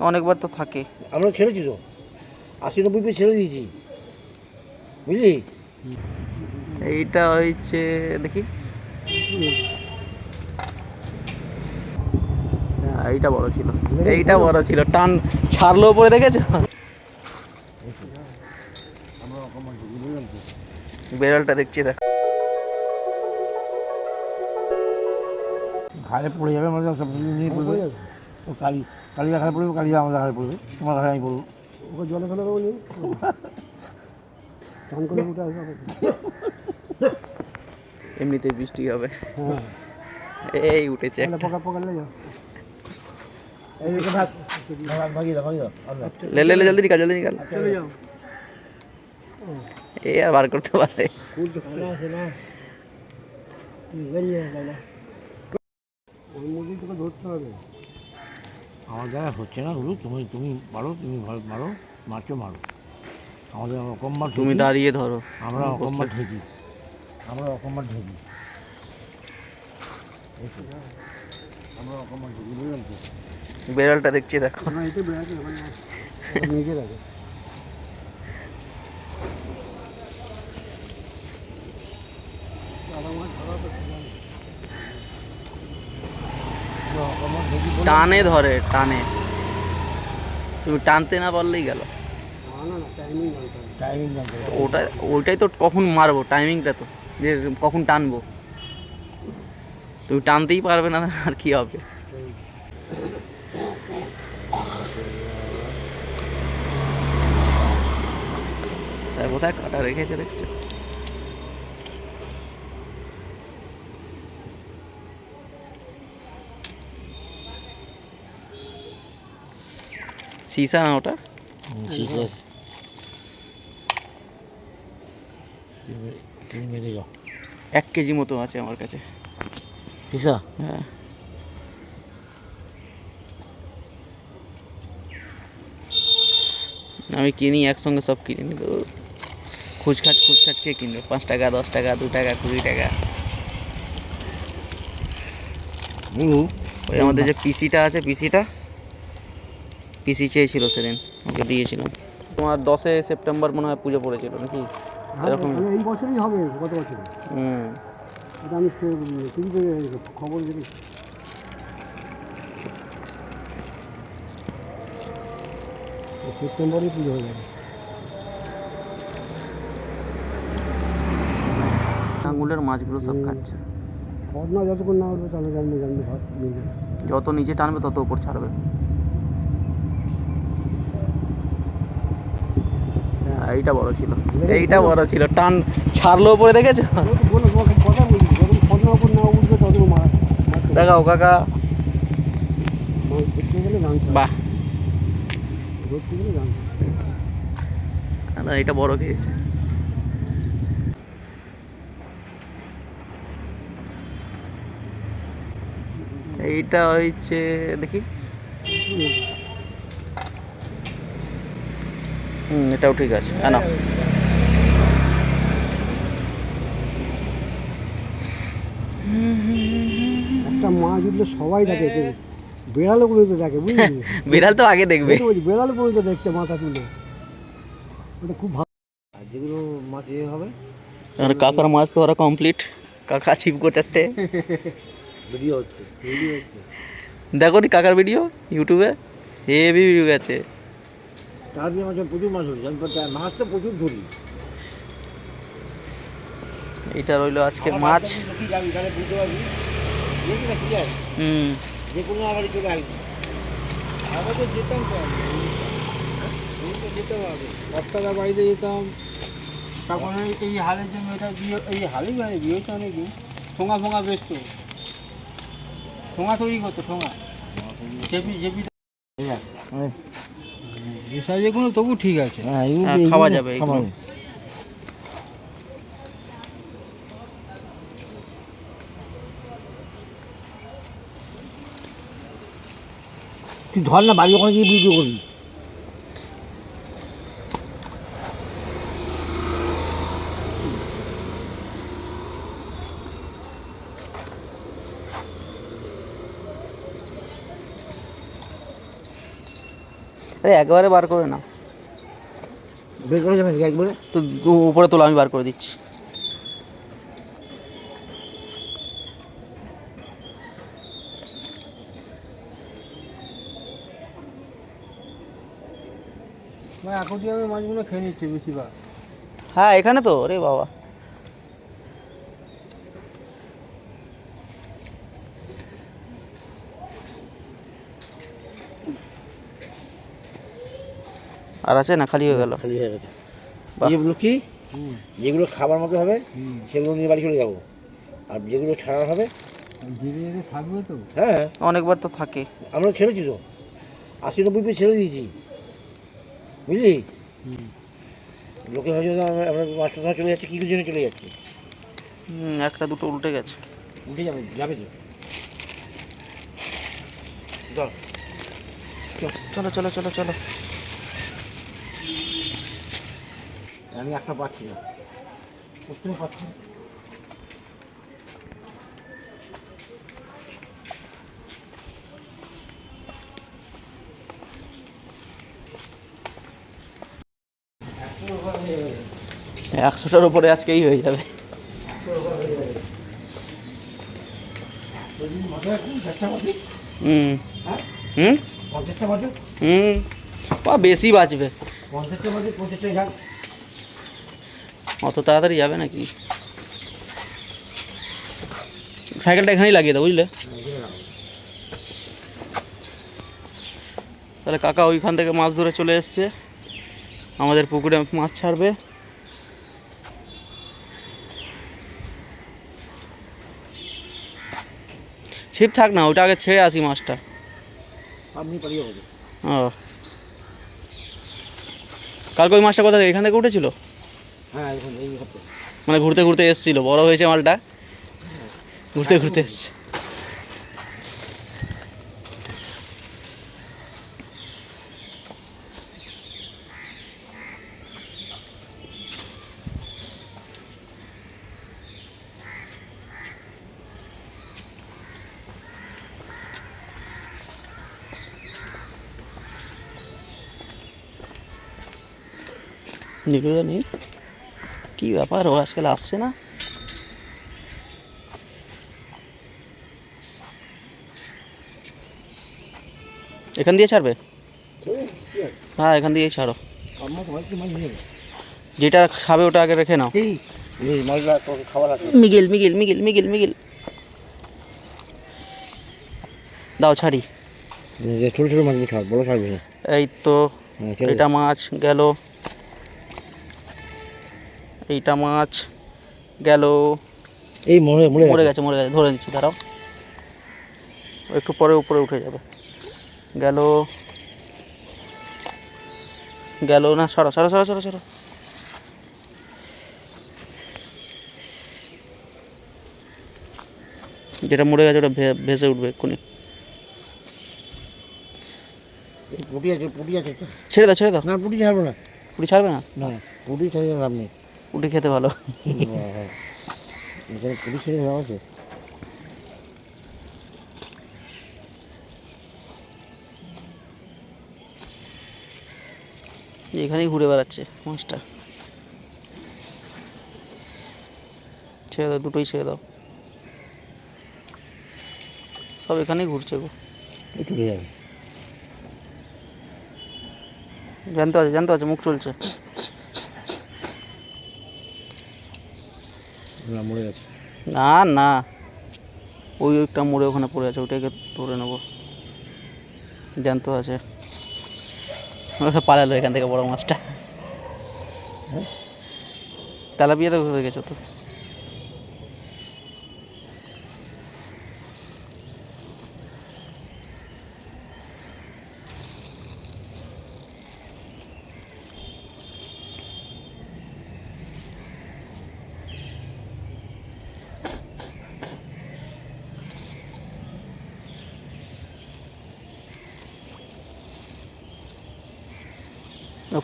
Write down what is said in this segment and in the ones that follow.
অনেকবার তো থাকে। আমরা ছেড়েছি তো 80-90 পিস ছেড়ে দিয়েছি, বুঝলি। এইটা হচ্ছে দেখি, এইটা বড় ছিল, এইটা বড় ছিল, টান ছাড়লো উপরে, দেখেছো? বেড়ালটা দেখছি, দেখ ঘাড়ে পড়ে যাবে, আমাদের সব নিয়ে পড়বে। ও কালিয়া ঘাড়ে পড়বে, কালিয়া আমাদের ঘাড়ে পড়বে, তোমার ঘাড়ে আমি পড়বো। ওকে জলে ফেলে দেবো নিয়ে চান করে উঠে আসবে। এমনিতে বৃষ্টি হবে। হ্যাঁ, এই উঠেছে একটা। পোকা পোকা লে যাও, এই দেখে ভাগ ভাগিয়ে দাও, ভাগিয়ে দাও। ले ले ले, जल्दी निकाल, जल्दी निकाल। চলে যাও। ये यार बार करते पारे। ফুল তো খানা আছে না, গেলে বাবা ওই মুরগি তোকে ধরতে হবে। আমার দ্বারা হচ্ছে না গুরু, তুমি তুমি মারো, তুমি মারো, মারছো মারো। আমাদের রকম মার, তুমি দাঁড়িয়ে ধরো, আমরা রকম মার ঢেকি, আমরা রকম মার ঢেকি, আমরা রকম মার ঢেকি, বুঝলেন তো। বেড়ালটা দেখছি, দেখো। না এটা বেড়াতে মানে নিজে রাখে। টানে ধরে, টানে, তুমি টানতে না পারলেই গেল। ওটা ওইটাই তো, কখন মারবো টাইমিংটা তো, যে কখন টানবো, তুমি টানতেই পারবে না, আর কি হবে। তাই কোথায় কাটা রেখেছে দেখছো? सीसा ना ওটা, सीसा তুমি মেরে যাও। 1 কেজি মতো আছে আমার কাছে सीसा। হ্যাঁ, আমি কিনি একসঙ্গে সব কিনে নিই, তো খুচখাচ কে কিনবে? 5 টাকা, 10 টাকা, 2 টাকা, 20 টাকা। ওই আমাদের যে পিসিটা আছে, পিসি চেয়েছিল সেদিন, ওকে দিয়েছিলাম। তোমার 10 সেপ্টেম্বর মনে হয় পুজো পড়েছিল নাকি এরকম? এই বছরই হবে, গত বছর। এটা আমি টিভিতে খবর দেখেছি। সেপ্টেম্বরেই পুজো হয়ে যাবে। আঙুলের মাছগুলো সব খাচ্ছে। পদ না যতক্ষণ না উঠবে তাহলে জানবে ভাত নিয়ে যাবে। যত নিচে টানবে তত উপর ছাড়বে। এইটা বড় ছিল, এইটা বড় ছিল, টান ছাড়লো উপরে, দেখেছো? বলো কথা বলছি, যখন পদ না উপর না উঠবে ততক্ষণ মারা। দেখাও কাকা, ধরতে গেলে জানতে, বাহ, ধরতে গেলে জানতে। না এটা বড় খেয়েছে। এইটা হচ্ছে দেখি, এটাও ঠিক আছে। না একটা মাছ উঠলে সবাই দেখে, বেড়ালও পর্যন্ত দেখে, বুঝলি। বিড়াল তো আগে দেখবে, বেড়ালও পর্যন্ত দেখছে মাথা তুলে, ওটা খুব ভালো। আর যেগুলো মাছ হবে, কাকার মাছ ধরা কমপ্লিট। কাকা ছিপ গোটাতে ভিডিও হচ্ছে, দেখো নি কাকার ভিডিও ইউটিউবে, হেভি ভিডিও গেছে। তার দিয়ে মাছ প্রচুর মাছ ধরি, মাছ তো প্রচুর ধরি। এটা রইলো আজকের মাছ। যে কোনো আবারই চলে আসবে, আবার তো যেতাম, তো যেতে হবে। বর্তাদার বাড়িতে যেতাম, তখন এই হালের যে মেয়েটার বিয়ে, এই হালেই মানে বিয়ে হচ্ছে অনেকদিন, ঠোঙা ফোঙা বেচতো, ঠোঙা তৈরি করতো, ঠোঙা জেপি এই সাইজেগুলো তবু ঠিক আছে, খাওয়া যাবে। তুই ধর না, বাড়ি ওখানে গিয়ে ভিডিও করবি। আরে একবারে বার করে না, বের করে যাবেন একবারে। তো উপরে তোলা, আমি বার করে দিচ্ছি। মানে অ্যাকোরিয়ামে মাছগুলো খেয়ে নিচ্ছে বেশিরভাগ। হ্যাঁ এখানে তো, রে বাবা। আর আছে না, খালি হয়ে গেল। খালি হয়ে গেছে। বাহ। যেগুলো কি যেগুলো খাবার মতো হবে সেগুলো নিয়ে বাড়ি চলে যাবো, আর যেগুলো ছাড়া হবে ধীরে ধীরে থাকবে তো। হ্যাঁ অনেকবার তো থাকে। আমরা ছেড়েছি তো, 80-90 পিস ছেড়ে দিয়েছি, বুঝলি। লোকে হয়তো আমরা মাছটা ধরা চলে যাচ্ছে, কী জন্য চলে যাচ্ছে, একটা দুটো উল্টে গেছে। উঠে যাবে, যাবে তো। চলো চলো চলো চলো। আমি একটা পাচ্ছি না, বুঝতেও পারছি না। একশোটার উপরে আজকেই হয়ে যাবে। হুম হুম হুম, বেশি বাঁচবে, অত তাড়াতাড়ি যাবে নাকি। সাইকেলটা এখানেই লাগিয়ে দাও, বুঝলে। তাহলে কাকা ওইখান থেকে মাছ ধরে চলে এসছে, আমাদের পুকুরে মাছ ছাড়বে। ছিপ থাক না, ওটা আগে ছেড়ে আসি মাছটা। আপনি পালিয়ে হবে। ও, কালকে ওই মাছটা কোথা থেকে, এখান থেকে উঠেছিল? হ্যাঁ এখন এই হচ্ছে। মানে ঘুরতে ঘুরতে এসেছিল, বড় হয়েছে মালটা, ঘুরতে ঘুরতে এসছে। নীলুদা নেই, কী ব্যাপার, ও আজকাল আসছে না। এখান দিয়ে ছাড়বে? হ্যাঁ এখান দিয়েই ছাড়ো, যেটা খাবে ওটা আগে রেখে নাও। খাবার আছে। মিগেল মিগেল মিগেল মিগেল মিগেল, দাও ছাড়ি। ছোটো ছোটো মাছ খাওয়া, বড় ছাড়বে না। এই তো এটা মাছ গেল, এইটা মাছ গেল। এই মরে মরে মরে গেছে মরে গেছে, ধরে নিচ্ছি, দাঁড়াও, একটু পরে উপরে উঠে যাবে। গেল গেল না, সরো সরো সরো সরো সরো। যেটা মরে গেছে ওটা ভেসে উঠবে এক্ষুনি। পুটি আছে, পুটি আছে। ছেড়ে দাও ছেড়ে দাও। না পুটি ছাড়বো না। পুটি ছাড়বে না? না পুটি ছেড়ে লাভ নেই। পুটি খেতে ভালো। এখানে পুটি ছেড়ে লাভ আছে। এখানেই ঘুরে বেড়াচ্ছে মাছটা। ছেড়ে দাও, দুটোই ছেড়ে দাও, সব এখানেই ঘুরছে গো। চলে যাবে। জ্যান্ত আছে জ্যান্ত আছে, মুখ চলছে। না মরে গেছে। না না, ওইটা মরে ওখানে পড়ে আছে, ওইটাকে ধরে নেবো। জ্যান্ত আছে, ওটা পালালো এখান থেকে বড় মাছটা। তেলাপিয়াটা ধরে গেছো তো।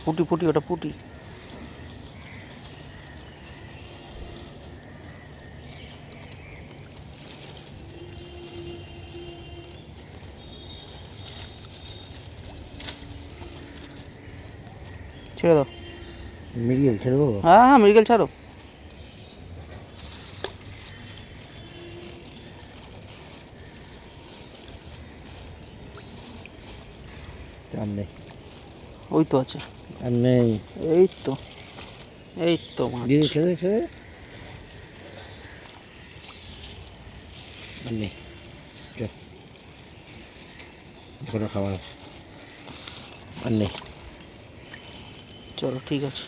পুটি পুটি, ওটা পুটি। ছেড়ে দাও। মিডিয়াল ছেড়ে দেবো। হ্যাঁ হ্যাঁ মৃগেল ছাড়ো। আর নেই, ওই তো আছে, আর নেই। এই তো, এই তো মাছ। দিয়ে ছেড়ে ছেড়ে আর নেই। চল কোনো খাবার আর নেই। চলো ঠিক আছে।